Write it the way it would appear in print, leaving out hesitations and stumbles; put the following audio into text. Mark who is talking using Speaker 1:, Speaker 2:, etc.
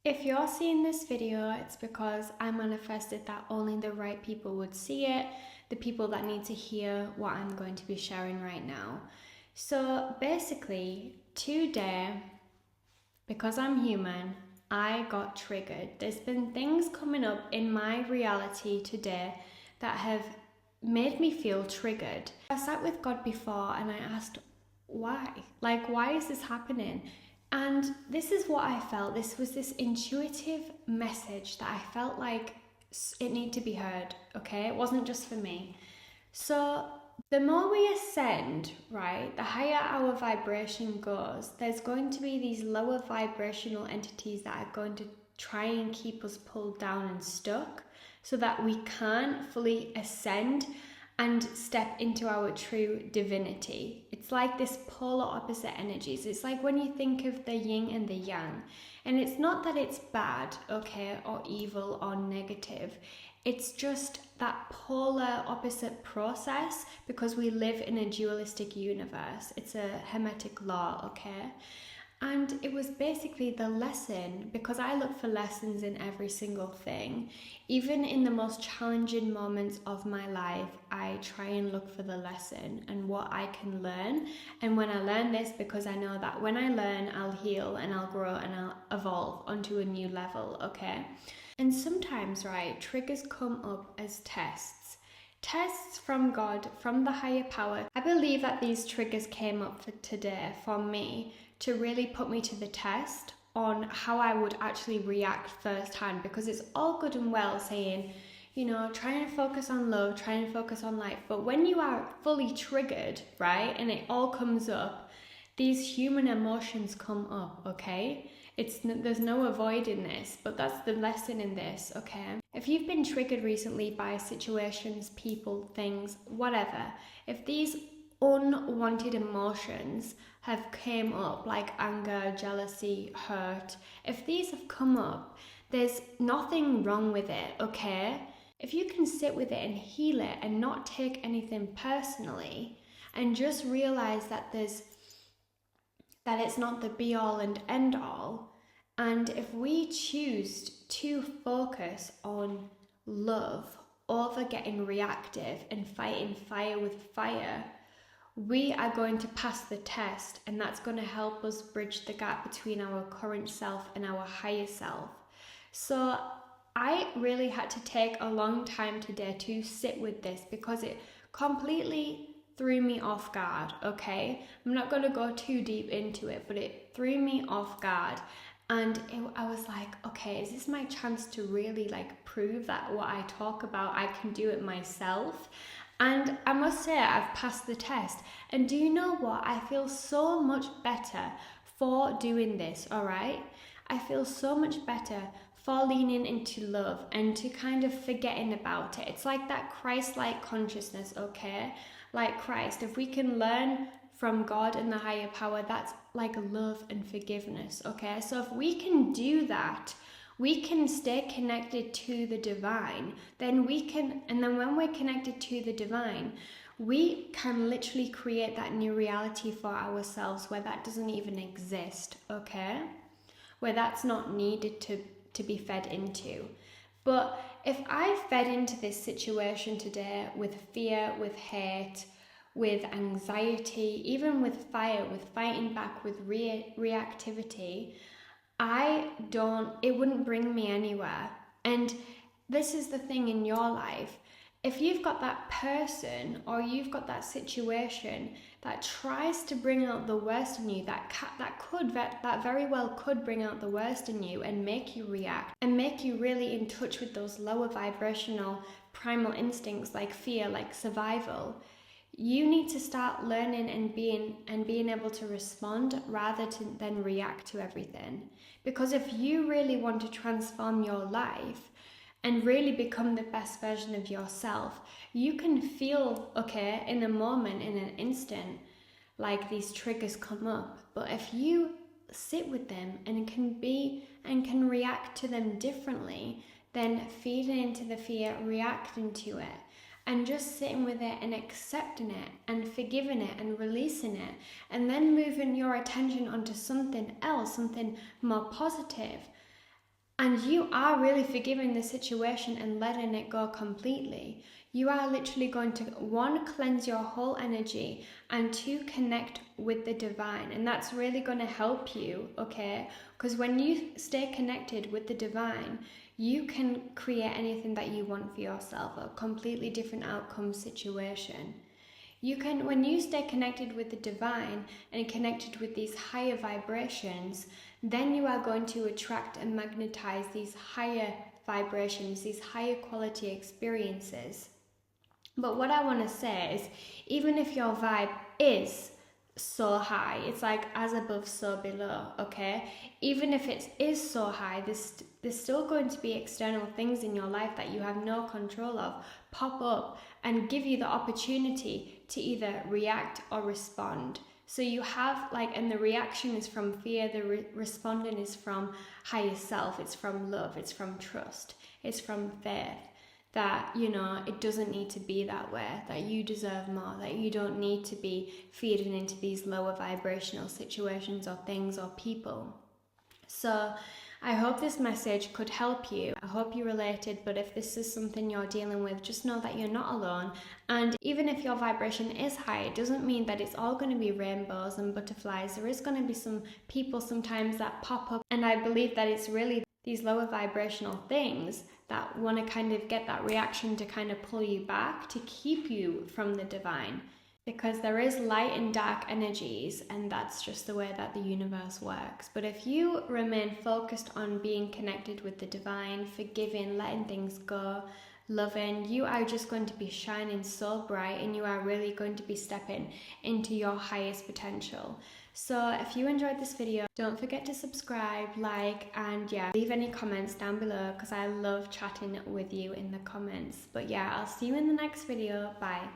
Speaker 1: If you're seeing this video, it's because I manifested that only the right people would see it, the people that need to hear what I'm going to be sharing right now. So basically, today, because I'm human, I got triggered. There's been things coming up in my reality today that have made me feel triggered. I sat with God before and I asked, why? Why is this happening? And this is what I felt. This was this intuitive message that I felt like it needed to be heard, okay? It wasn't just for me. So the more we ascend, right, the higher our vibration goes, there's going to be these lower vibrational entities that are going to try and keep us pulled down and stuck so that we can't fully ascend and step into our true divinity. It's like this polar opposite energies. It's like when you think of the yin and the yang, and it's not that it's bad, okay, or evil or negative. It's just that polar opposite process because we live in a dualistic universe. It's a hermetic law, okay? And it was basically the lesson, because I look for lessons in every single thing. Even in the most challenging moments of my life, I try and look for the lesson and what I can learn. And when I learn this, because I know that when I learn, I'll heal and I'll grow and I'll evolve onto a new level, okay? And sometimes, right, triggers come up as tests. Tests from God, from the higher power. I believe that these triggers came up for today for me to really put me to the test on how I would actually react firsthand, because it's all good and well saying, you know, trying to focus on love, trying to focus on life, but when you are fully triggered, right, and it all comes up, these human emotions come up, okay? There's no avoiding this, but that's the lesson in this, okay? If you've been triggered recently by situations, people, things, whatever, if these unwanted emotions have came up, like anger, jealousy, hurt, if these have come up, there's nothing wrong with it, okay? If you can sit with it and heal it and not take anything personally and just realize that it's not the be all and end all, and if we choose to focus on love over getting reactive and fighting fire with fire, we are going to pass the test, and that's going to help us bridge the gap between our current self and our higher self. So I really had to take a long time today to sit with this because it completely threw me off guard, okay? I'm not going to go too deep into it, but it threw me off guard. And I was like, okay, is this my chance to really prove that what I talk about, I can do it myself? And I must say, I've passed the test. And do you know what? I feel so much better for doing this, all right? I feel so much better for leaning into love and to kind of forgetting about it. It's like that Christ-like consciousness, okay? Like Christ, if we can learn from God and the higher power, that's like love and forgiveness, okay? So if we can do that, we can stay connected to the divine, and then when we're connected to the divine, we can literally create that new reality for ourselves where that doesn't even exist, okay? Where that's not needed to be fed into. But if I fed into this situation today with fear, with hate, with anxiety, even with fire, with fighting back, with reactivity, it wouldn't bring me anywhere. And this is the thing in your life. If you've got that person or you've got that situation that tries to bring out the worst in you, that very well could bring out the worst in you and make you react and make you really in touch with those lower vibrational primal instincts like fear, like survival, you need to start learning and being able to respond rather than react to everything. Because if you really want to transform your life and really become the best version of yourself, you can feel, okay, in a moment, in an instant, like these triggers come up. But if you sit with them and can react to them differently, then feeding into the fear, reacting to it, and just sitting with it and accepting it and forgiving it and releasing it, and then moving your attention onto something else, something more positive, And you are really forgiving the situation and letting it go completely. You are literally going to, one, cleanse your whole energy, and two, connect with the divine. And that's really going to help you, okay? Because when you stay connected with the divine, you can create anything that you want for yourself, a completely different outcome situation. You can, when you stay connected with the divine and connected with these higher vibrations, then you are going to attract and magnetize these higher vibrations, these higher quality experiences. But what I want to say is, even if your vibe is so high, it's like as above, so below, okay? Even if it is so high, there's still going to be external things in your life that you have no control of pop up and give you the opportunity to either react or respond. So you have and the reaction is from fear, the responding is from higher self, it's from love, it's from trust, it's from faith. That, it doesn't need to be that way, that you deserve more, that you don't need to be feeding into these lower vibrational situations or things or people. So I hope this message could help you. I hope you related, but if this is something you're dealing with, just know that you're not alone. And even if your vibration is high, it doesn't mean that it's all going to be rainbows and butterflies. There is going to be some people sometimes that pop up, and I believe that it's really these lower vibrational things that want to kind of get that reaction to kind of pull you back, to keep you from the divine. Because there is light and dark energies, and that's just the way that the universe works. But if you remain focused on being connected with the divine, forgiving, letting things go, loving, you are just going to be shining so bright, and you are really going to be stepping into your highest potential. So if you enjoyed this video, don't forget to subscribe, and leave any comments down below, because I love chatting with you in the comments. But I'll see you in the next video. Bye.